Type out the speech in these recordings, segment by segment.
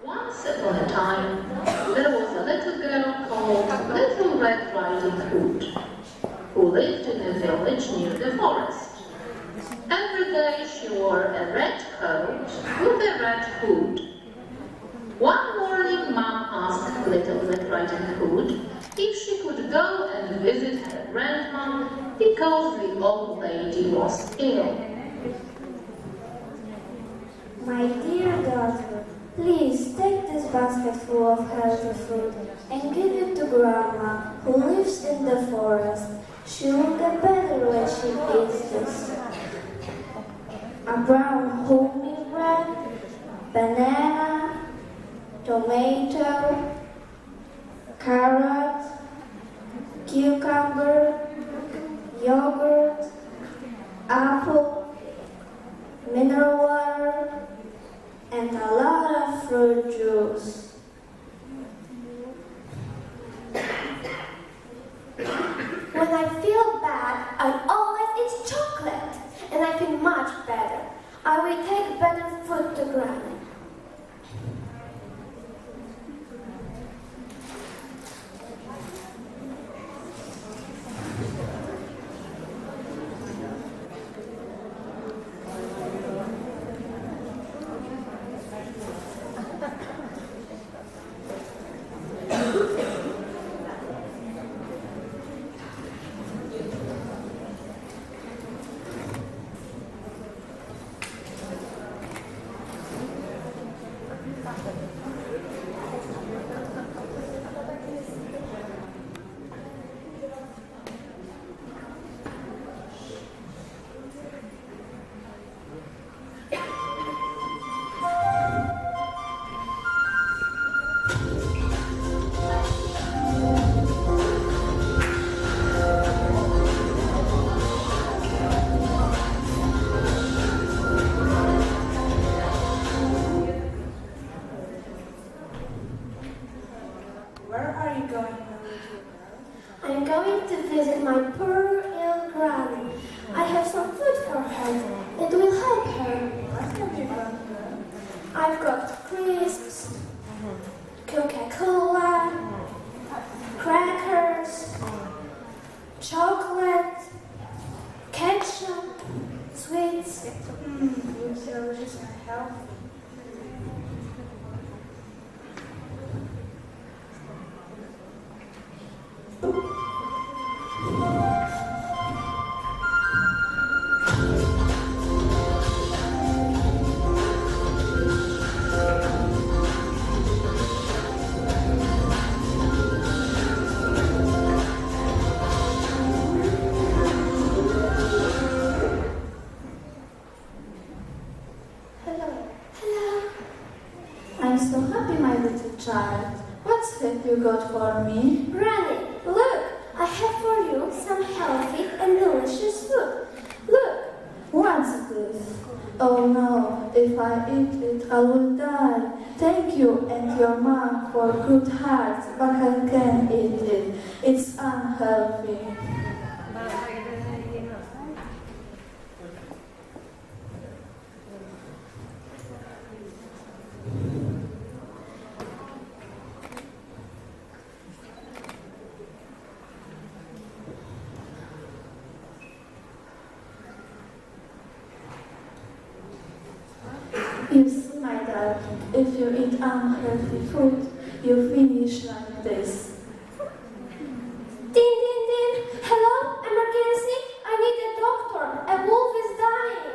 Once upon a time, there was a little girl called Little Red Riding Hood, who lived in a village near the forest. Every day she wore a red coat with a red hood. One morning, Mom asked Little Red Riding Hood if she could go and visit her grandma because the old lady was ill. My dear daughter, please take this basket full of healthy food and give it to Grandma, who lives in the forest. She will get better when she eats this. A brown whole wheat bread, banana, tomato, carrot, cucumber, yogurt, apple, mineral water, and a lot of fruit juice. When I feel bad, I always eat chocolate, and I feel much better. I will take better food to Granny. I'm going to visit my poor ill Granny. I have some food for her. It will help her. What have you got there? I've got crisps, Coca-Cola, crackers, chocolate, ketchup, sweets. Looks delicious and healthy. I'm so happy, my little child. What's that you got for me? Granny, look! I have for you some healthy and delicious food. Look! What's this? Oh no, if I eat it, I will die. Thank you and your mom for good heart, but I can't eat it. It's unhealthy. You see, my darling, if you eat unhealthy food, you finish like this. Din, din, din! Hello? Emergency? I need a doctor. A wolf is dying.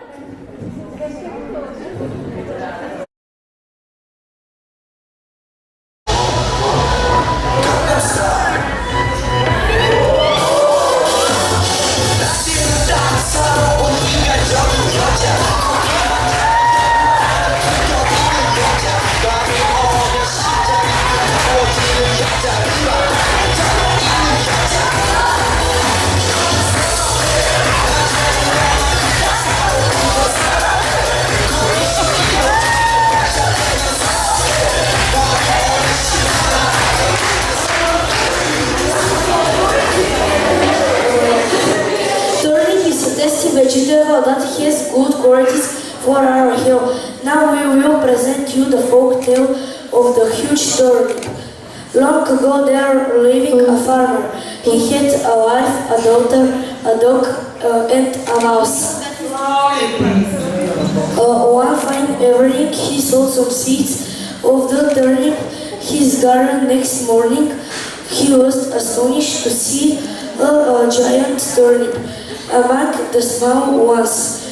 vegetable that has good qualities for our health. Now we will present you the folk tale of the huge turnip. Long ago there living a farmer. He had a wife, a daughter, a dog, and a mouse. One fine evening he saw some seeds of the turnip his garden. Next morning he was astonished to see a giant turnip among the small ones.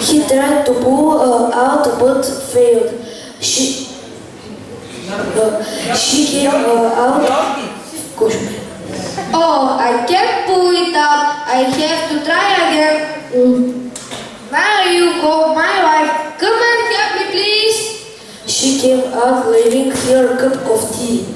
He tried to pull out but failed. She came out. Oh, I can't pull it out. I have to try again. Now you call my wife. Come and help me, please. She came out leaving her cup of tea.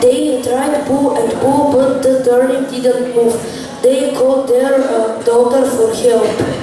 They tried to pull and pull, but the turnip didn't move. They called their daughter for help.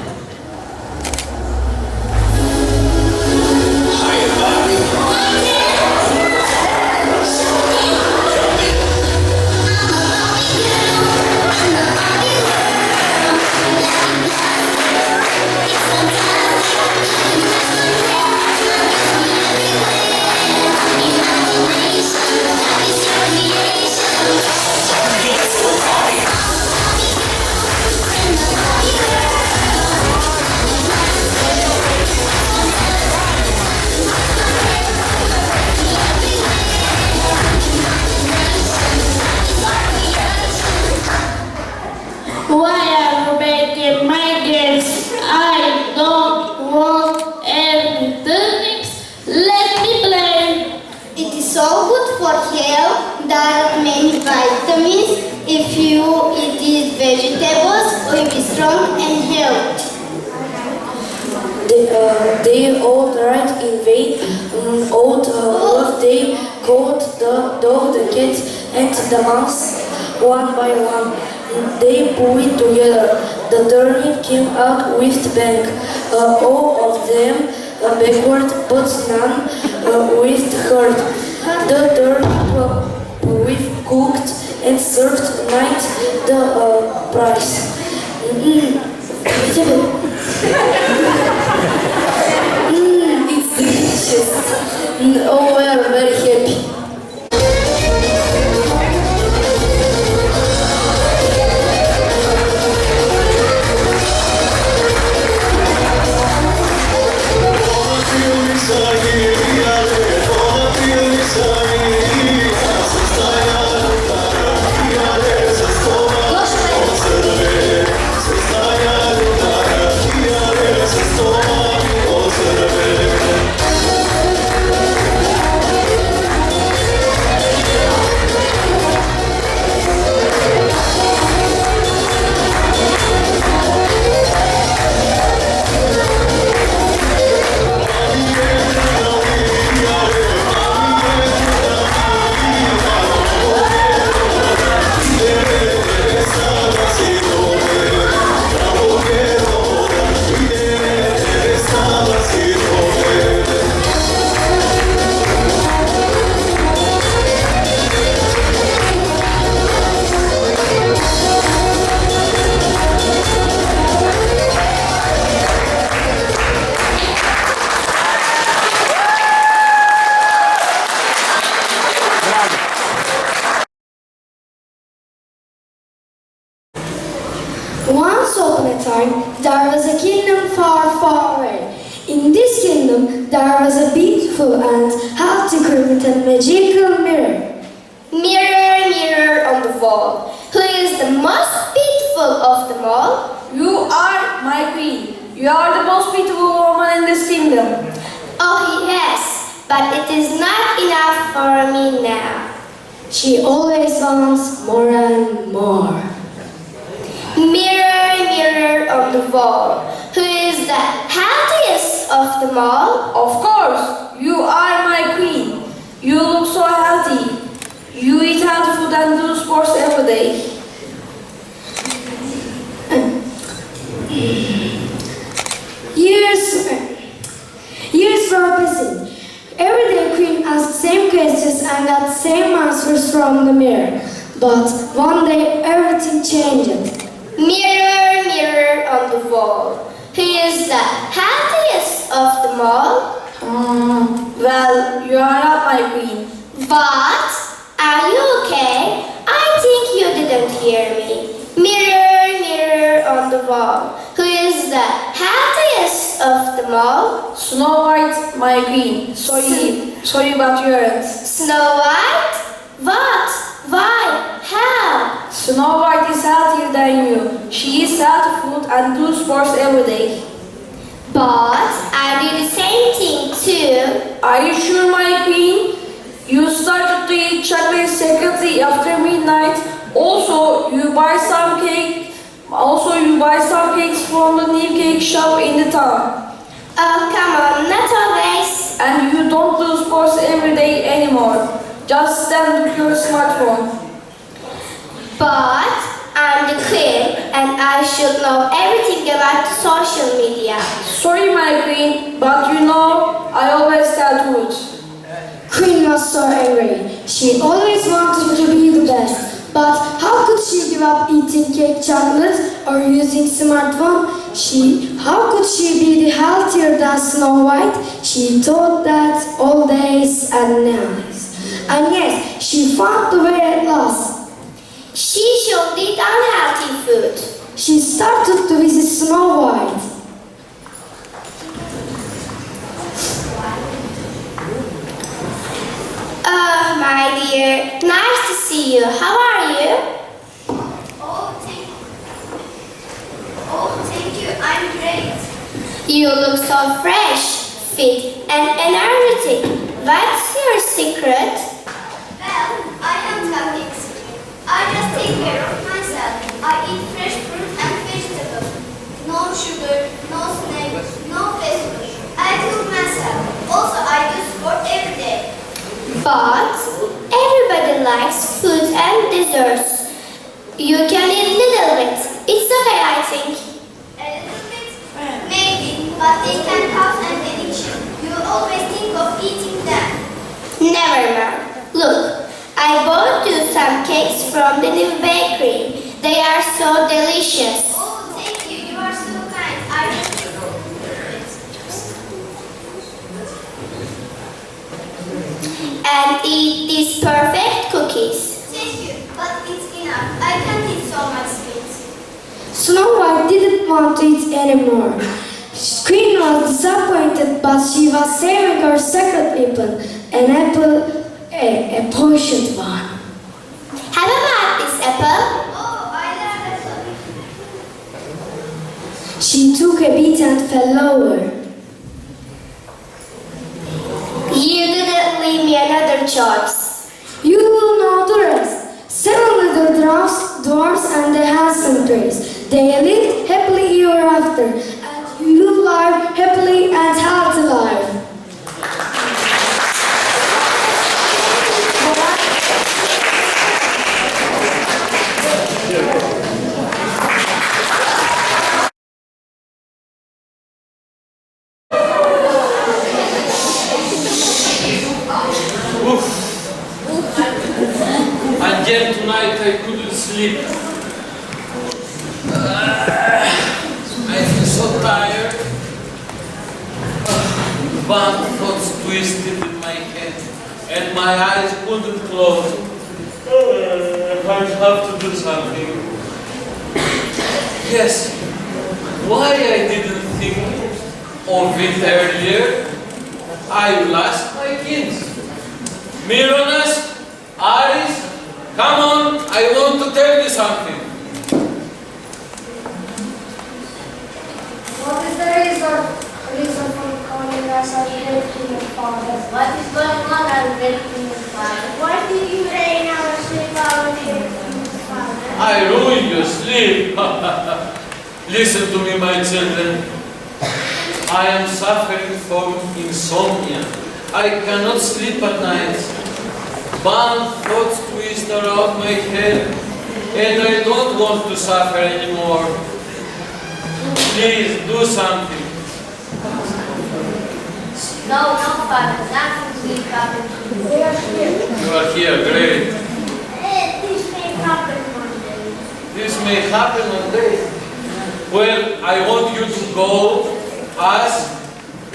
If you eat these vegetables, you will be strong and healthy. They all tried in vain. What they called the dog, the cat, and the mouse one by one. They pulled it together. The turnip came out with the bang. All of them backward, but none with hurt. The turnip with cooked and served night the price. It's delicious. Oh, we are very happy. a time, there was a kingdom far, far away. In this kingdom, there was a beautiful and healthy queen with a magical mirror. Mirror, mirror on the wall, who is the most beautiful of them all? You are my queen. You are the most beautiful woman in this kingdom. Oh yes, but it is not enough for me now. She always wants more and more. Mirror, mirror on the wall, who is the healthiest of them all? Of course, you are my queen. You look so healthy. You eat healthy food and do sports every day. Years were passing. Every day Queen asked same questions and got same answers from the mirror. But one day everything changed. Mirror, mirror on the wall, who is the healthiest of them all? Well, you are not my queen. What? Are you okay? I think you didn't hear me. Mirror, mirror on the wall, who is the healthiest of them all? Snow White, my queen. Sorry about your errands. Snow White? What? Why? How? Snow White is healthier than you. She eats healthy food and do sports every day. But I do the same thing too. Are you sure, my queen? You started to eat chocolate secretly after midnight. Also, you buy some cakes from the new cake shop in the town. Oh, come on, not always. And you don't do sports every day anymore. Just stand with your smartphone. But I'm the queen and I should know everything about social media. Sorry, my queen, but you know, I always tell truth. Queen was so angry. She always wanted to be the best. But how could she give up eating cake chocolate or using smartphone? How could she be the healthier than Snow White? She thought that all days and nights. And yes, she found the way at last. She should eat unhealthy food. She started to visit Snow White. Oh, my dear, nice to see you. How are you? Oh, thank you. I'm great. You look so fresh, fit, and energetic. What's your secret? Well, I don't have any secret. I just take care of myself. I eat fresh fruit and vegetables. No sugar, no snacks, no fast food. I cook myself. Also, I do sport every day. But everybody likes food and desserts. You can eat little bit. It's okay, I think. A little bit? Maybe, but they can cause an addiction. You always think of eating them. Never mind. Look, I bought you some cakes from the new bakery. They are so delicious. Oh, thank you. You are so kind. I will take it. And eat these perfect cookies. Thank you, but it's enough. I can't eat so much sweets. Snow White didn't want to eat anymore. Queen was disappointed, but she was saving her secret weapon, an apple, a poisoned one. How about this apple? Oh, I love apple. She took a bit and fell over. You didn't leave me another choice. You will know the rest. 7 little dwarfs and a handsome prince. They lived happily ever after, and you live happily and healthy life. Again tonight I couldn't sleep. I feel so tired. Bad thoughts twisted in my head and my eyes couldn't close. I have to do something. Yes, why I didn't think of it earlier? I lost my kids. Myronas, Aris, come on, I want to tell you something. What is the reason for calling us our helping father? What is going on, our helping father? Why did you rain our sleep, our helping father? I ruined your sleep. Listen to me, my children. I am suffering from insomnia. I cannot sleep at night. Bad thoughts twist around my head, and I don't want to suffer anymore. Please do something. No, father, nothing will happen to you. We are here. You are here, great. This may happen one day. This may happen one day. Well, I want you to go, ask,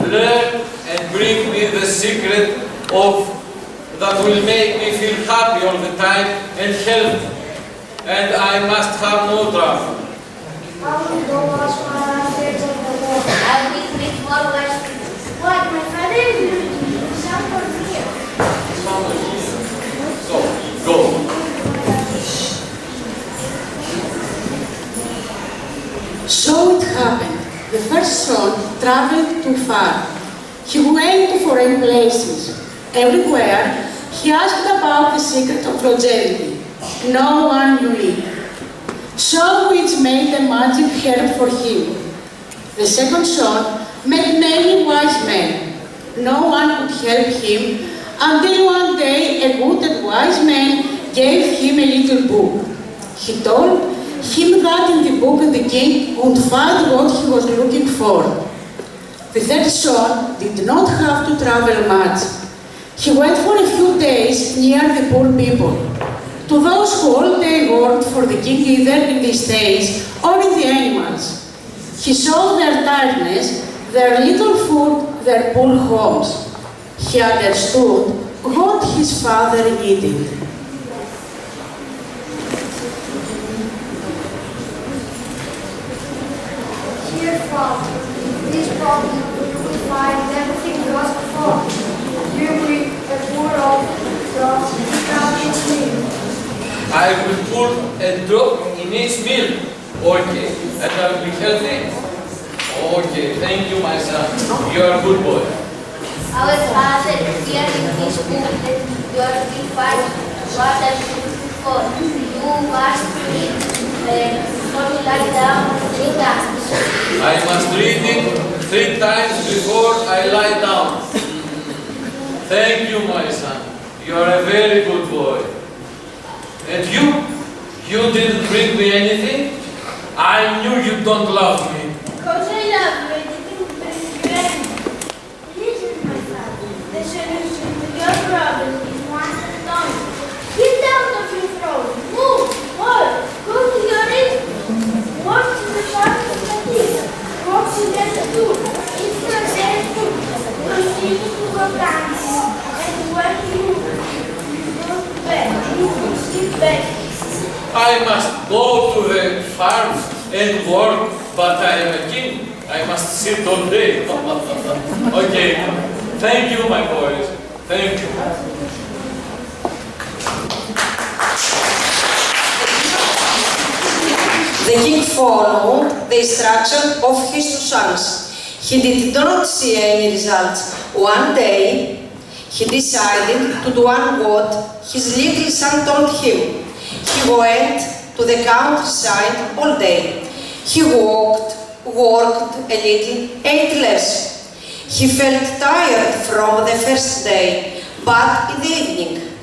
learn, and bring me the secret of that will make me feel happy all the time and healthy. And I must have no trouble. I will go ask my friends of the world. I will read more words. What, my father is doing? Someone here. Someone here. So, go. So it happened. The first son traveled too far. He went to foreign places. Everywhere, he asked about the secret of longevity. No one knew it. So it made a magic herb for him. The second son met many wise men. No one could help him until one day a good and wise man gave him a little book. He told him that in the book the king would find what he was looking for. The third son did not have to travel much. He went for a few days near the poor people, to those who all day worked for the king either in the estates or in the animals. He saw their tiredness, their little food, their poor homes. He understood what his father needed. Dear Father, in this problem we find everything was before. You bring a poor of drops without its meal. I will put a drop in each meal. Okay. And I will be healthy. Okay. Thank you, my son. You are a good boy. Our father here in his book, you are will find what I am looking for. You must read before you lie down 3 times. I must read it 3 times before I lie down. Thank you, my son. You are a very good boy. And you didn't bring me anything? I knew you don't love me. Because I love you, I didn't bring you anything. Listen, my father, the solution to your problem is one and only. Get out of your throne. Move, walk, go to your room. Walk to the front of the theater. Walk to the door. It's not very good. Continue to go dancing. And when you go to bed, you will sleep better. I must go to the farm and work, but I am a king. I must sit all day. Okay. Thank you, my boys. Thank you. The king followed the instruction of his 2 sons. He did not see any results. One day, he decided to do what his little son told him. He went to the countryside all day. He walked, worked a little, ate less. He felt tired from the first day, but in the evening,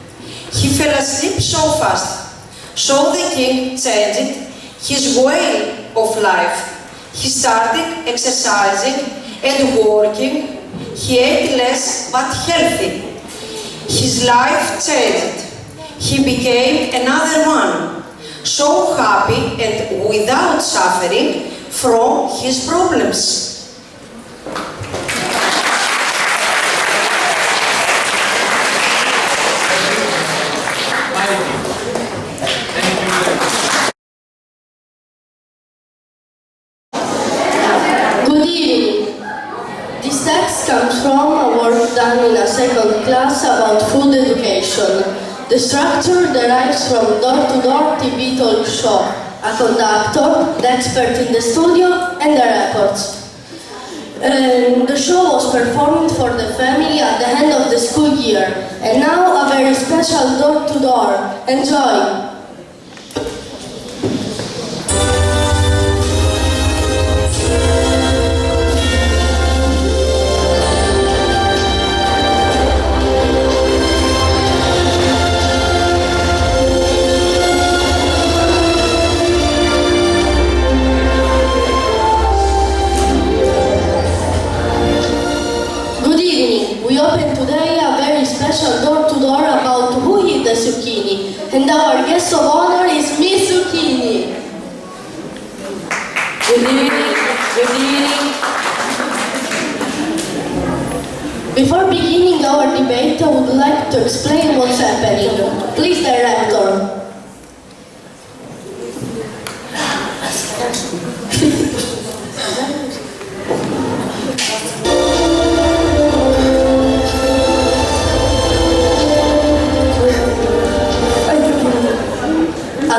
he fell asleep so fast. So the king changed his way of life. He started exercising and working. He ate less but healthy. His life changed. He became another man, so happy and without suffering from his problems. us about food education. The structure derives from door-to-door TV talk show, a conductor, the expert in the studio, and the reports. The show was performed for the family at the end of the school year, and now a very special door-to-door. Enjoy! We open today a very special door-to-door about who hid the zucchini, and our guest of honor is Miss Zucchini. Good evening, good evening. Before beginning our debate, I would like to explain what's happening. Please, Director.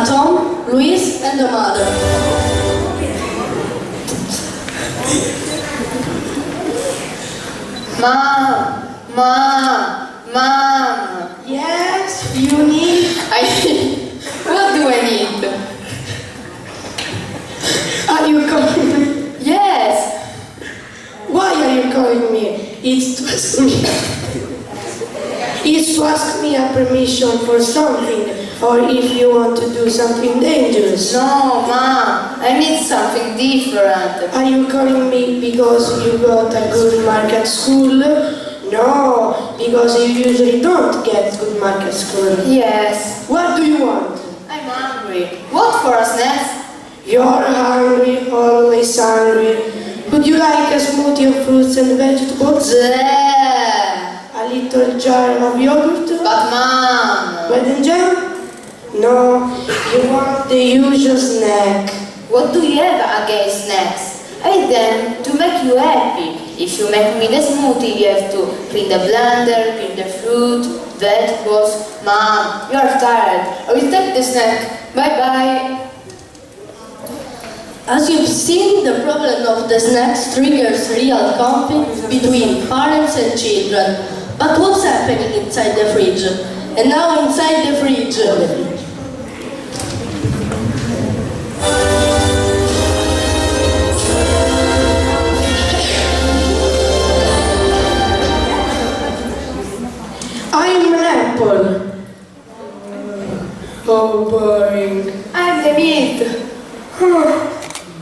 Tom, Luis, and the mother. Mom. Yes, you need. What do I need? Are you calling me? Yes. Why are you calling me? It's to ask me. It's to ask me a permission for something, or if you want to do something dangerous. No, Mom. I need something different. Are you calling me because you got a good mark at school? No, because you usually don't get good mark at school. Yes. What do you want? I'm hungry. What for a snack? You're hungry, always hungry. Would you like a smoothie of fruits and vegetables? A little jar of yogurt? But Mom! Bread and jam? No, you want the usual snack. What do you have against snacks? I them to make you happy. If you make me the smoothie, you have to clean the blender, clean the fruit, vegetables. Mom, you are tired. I will take the snack. Bye-bye. As you've seen, the problem of the snacks triggers real conflict between parents and children. But what's happening inside the fridge? And now inside the fridge. I'm an apple. Oh, boring. I'm the meat.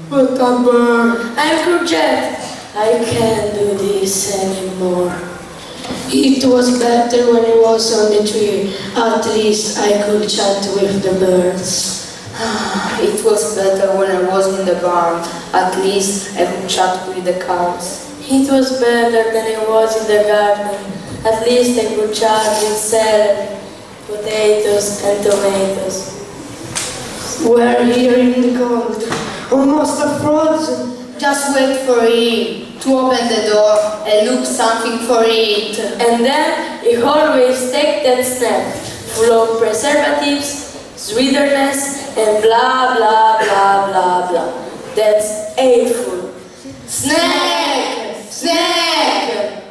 What a bird. I'm courgette. I can't do this anymore. It was better when it was on the tree. At least I could chat with the birds. It was better when I was in the barn. At least I could chat with the cows. It was better than it was in the garden. At least I could chat with celery, potatoes and tomatoes. We're here in the cold. Almost frozen. Just wait for him to open the door and look something for it. And then he always take that snack, full of preservatives, sweetness, and blah blah blah blah blah. That's hateful. Snack! Snack!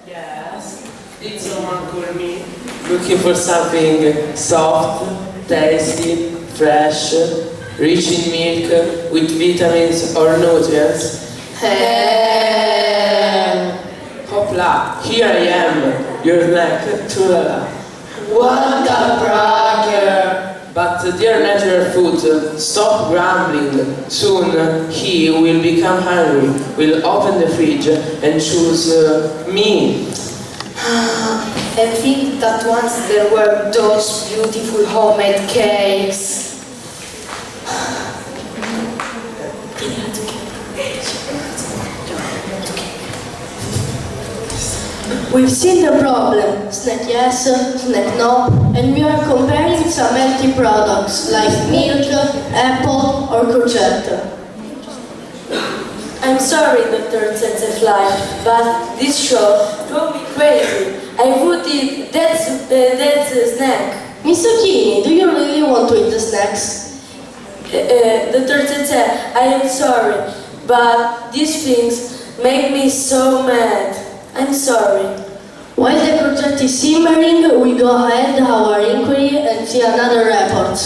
Yes, did someone call me? Looking for something soft, tasty, fresh, rich in milk, with vitamins or nutrients? Hopla, here I am, your snack, tulala. What a bragger! But dear natural food, stop grumbling. Soon he will become hungry, will open the fridge and choose me. And think that once there were those beautiful homemade cakes. We've seen the problem, snack yes, snack no, and we are comparing some healthy products like milk, apple or courgette. I'm sorry, Dr. Tsetsefly, but this show drove me crazy. I would eat that snack. Miss Zucchini, do you really want to eat the snacks? Dr. Tete, I am sorry, but these things make me so mad. I'm sorry. While the project is simmering, we go ahead our inquiry and see another report.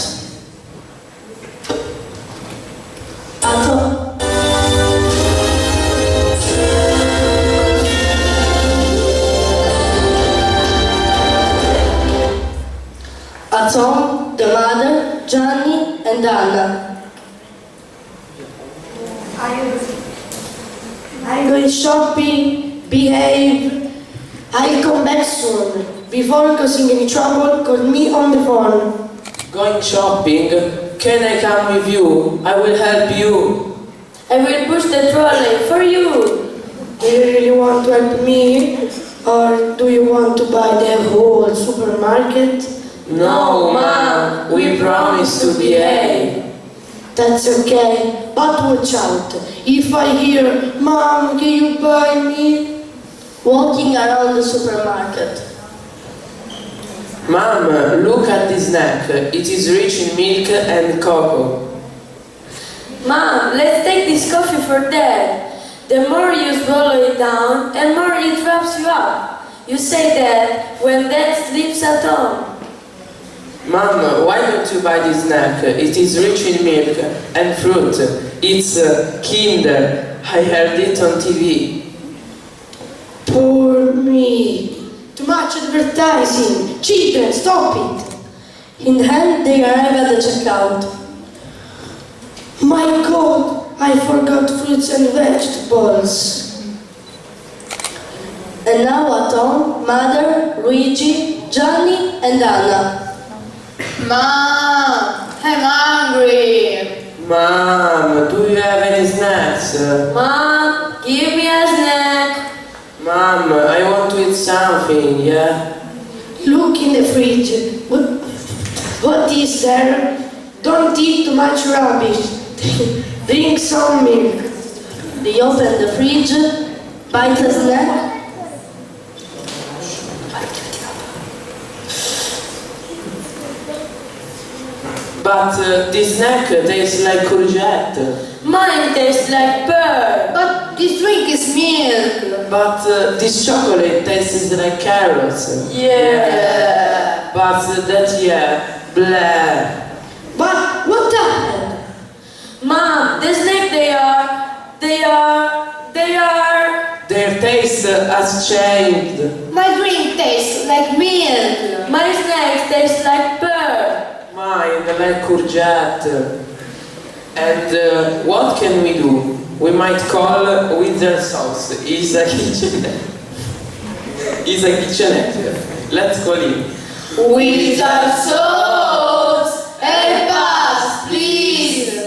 At home, the mother, Gianni and Anna. I'm going shopping, behave. I'll come back soon. Before causing any trouble, call me on the phone. Going shopping? Can I come with you? I will help you. I will push the trolley for you. Do you really want to help me? Or do you want to buy the whole supermarket? No, Mom. We promise to behave. That's okay, but watch out. If I hear, Mom, can you buy me? Walking around the supermarket. Mom, look at this snack. It is rich in milk and cocoa. Mom, let's take this coffee for Dad. The more you swallow it down, and more it wraps you up. You say that when Dad sleeps at home. Mom, why don't you buy this snack? It is rich in milk and fruit. It's Kinder. I heard it on TV. Poor me. Too much advertising. Children, stop it. In the end, they arrive at the checkout. My God, I forgot fruits and vegetables. And now at home, Mother, Luigi, Gianni and Anna. Mom, I'm hungry. Mom, do you have any snacks? Mom, give me a snack. Mom, I want to eat something, yeah? Look in the fridge. What is there? Don't eat too much rubbish. Drink some milk. They open the fridge, bite a snack. But this snack tastes like courgette. Mine tastes like pearl. But this drink is milk. But this chocolate tastes like carrots. Yeah. But blah. But what happened? Mom, the snack Their taste has changed. My drink tastes like milk. My snack tastes like pearl. Mine like courgette. And what can we do? We might call Windsor Sauce. He's a kitchenette. Let's call him. Wizard Sauce, help us, please.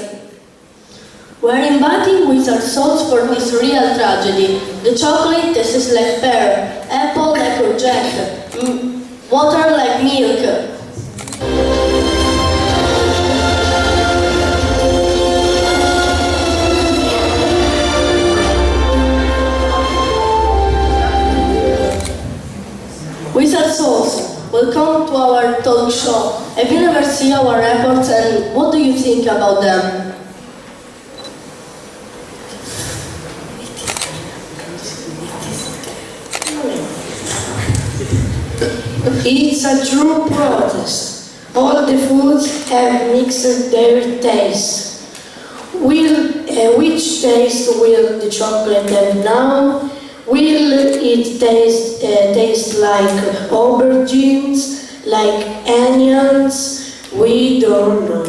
We're inviting Wizard Sauce for this real tragedy. The chocolate tastes like pear, apple like courgette, water like milk. Wizard Sauce, welcome to our talk show. Have you never seen our reports and what do you think about them? It's a true protest. All the foods have mixed their tastes. Which taste will the chocolate have now? Will it taste like aubergines, like onions? We don't know.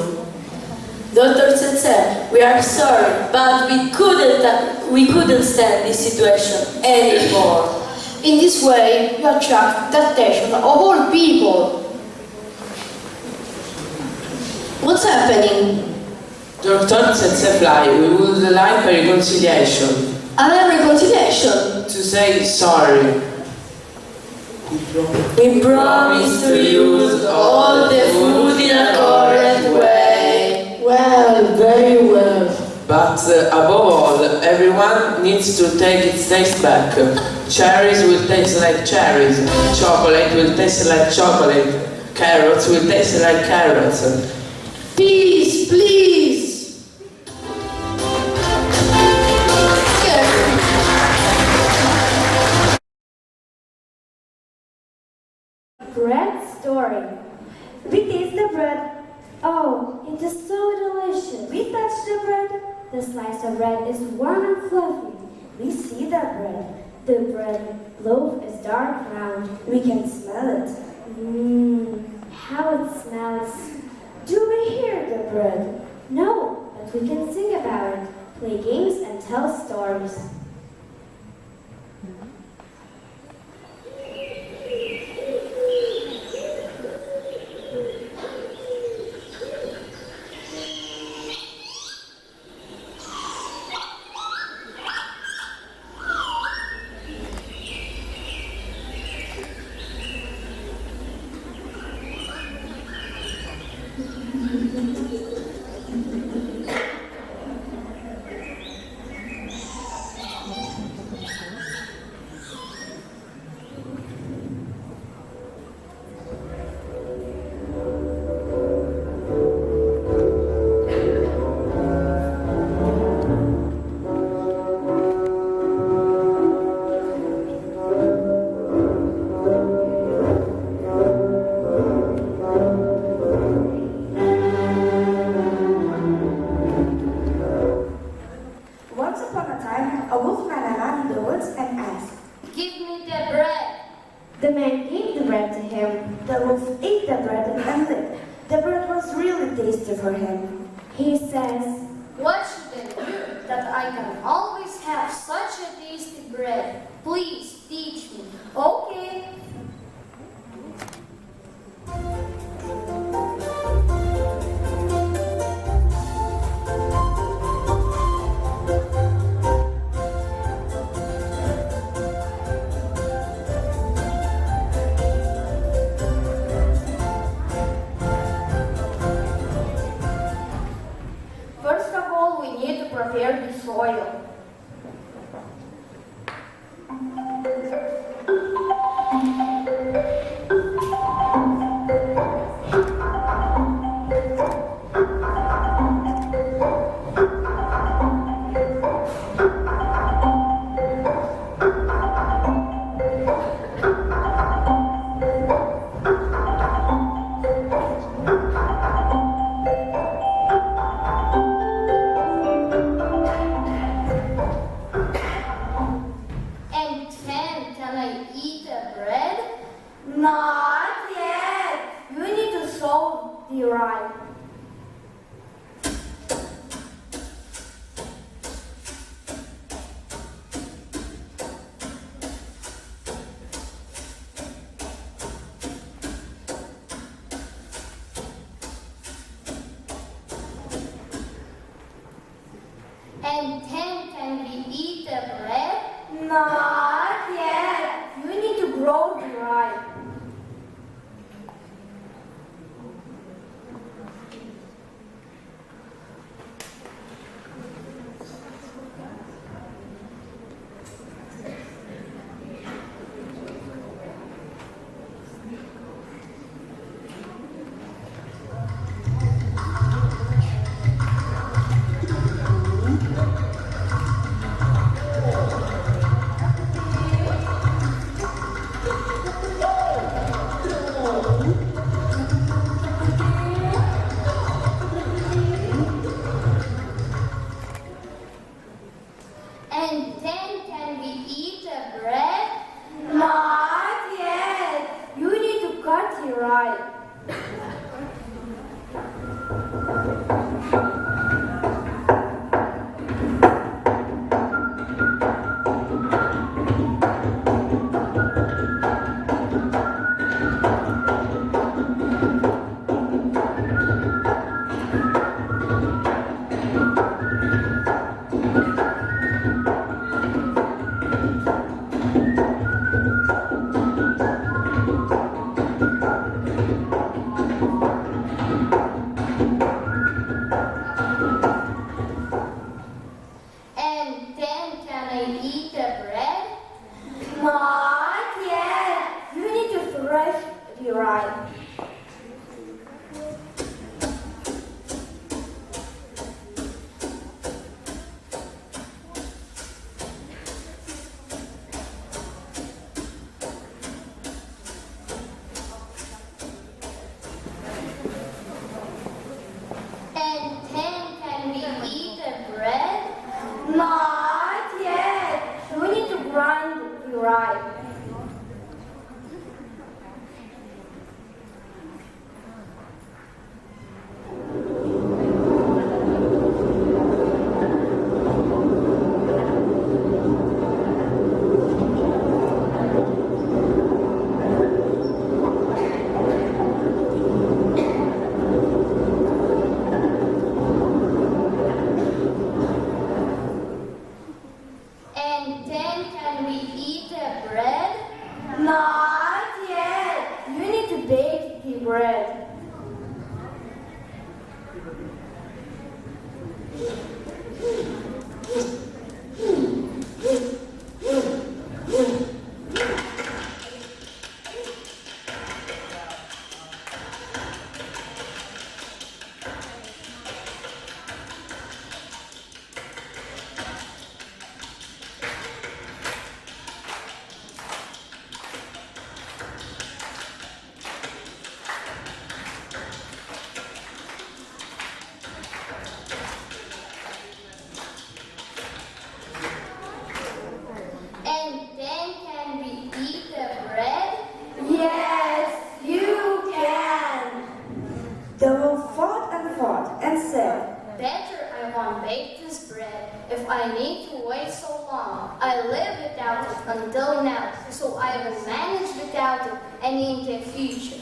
Dr. Tete, we are sorry, but we couldn't stand this situation anymore. In this way, you attract the attention of all people. What's happening? Dr. Tete, we would like a reconciliation. A reconciliation? To say sorry. We promise to use all the food in a correct way. Well, very well. But above all, everyone needs to take its taste back. Cherries will taste like cherries. Chocolate will taste like chocolate. Carrots will taste like carrots. Please, please. Bread story. We taste the bread. Oh, it is so delicious. We touch the bread. The slice of bread is warm and fluffy. We see that bread. The bread loaf is dark round. We can smell it. How it smells. Do we hear the bread? No, but we can sing about it, play games and tell stories. The man gave the bread to him. The wolf ate the bread and lived. The bread was really tasty for him. He says, "What should I do that I can always have such a tasty bread? Please teach me." "Okay." Prepare the soil. Not yet. You need to sow the rye. And then can we eat the bread? Not yet. You need to grow the rye. And then can we eat the bread? Not yet. You need to cut the rye. said, better I won't bake this bread if I need to wait so long. I live without it until now, so I will manage without it and in the future.